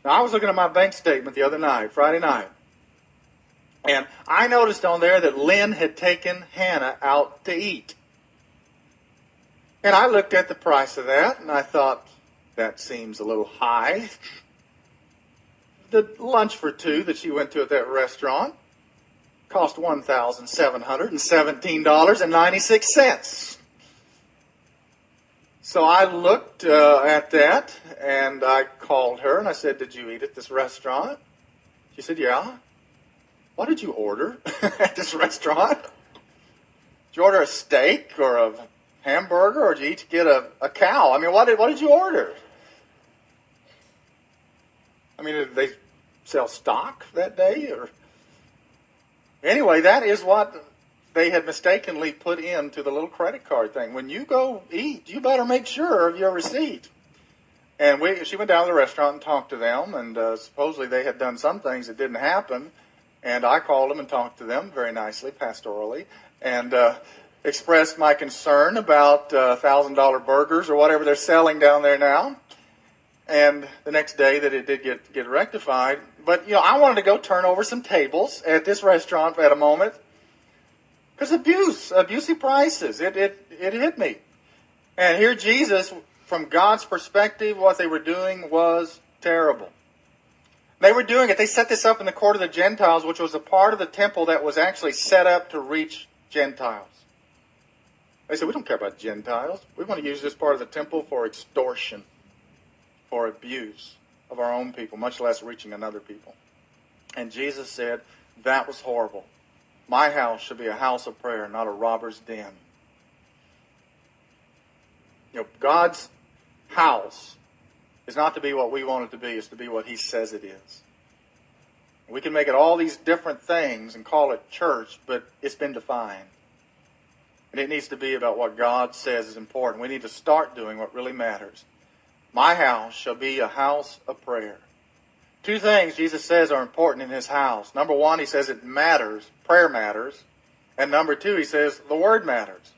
Now, I was looking at my bank statement the other night, Friday night, and I noticed on there that Lynn had taken Hannah out to eat. And I looked at the price of that, and I thought, that seems a little high. The lunch for two that she went to at that restaurant cost $1,717.96. So I looked at that, and I called her, and I said, did you eat at this restaurant? She said, yeah. What did you order at this restaurant? Did you order a steak or a hamburger, or did you each get a cow? I mean, what did you order? I mean, did they sell stock that day? Or anyway, that is what they had mistakenly put into the little credit card thing. When you go eat, you better make sure of your receipt. And she went down to the restaurant and talked to them, and supposedly they had done some things that didn't happen. And I called them and talked to them very nicely, pastorally, and expressed my concern about $1,000 burgers or whatever they're selling down there now. And the next day that it did get rectified. But, I wanted to go turn over some tables at this restaurant at a moment. Because abusive prices, it hit me. And here Jesus, from God's perspective, what they were doing was terrible. They were doing it. They set this up in the court of the Gentiles, which was a part of the temple that was actually set up to reach Gentiles. They said, we don't care about Gentiles. We want to use this part of the temple for extortion, for abuse of our own people, much less reaching another people. And Jesus said, that was horrible. My house should be a house of prayer, not a robber's den. God's house is not to be what we want it to be. It's to be what He says it is. We can make it all these different things and call it church, but it's been defined. And it needs to be about what God says is important. We need to start doing what really matters. My house shall be a house of prayer. Two things Jesus says are important in His house. Number one, He says it matters. Prayer matters. And number two, He says the Word matters.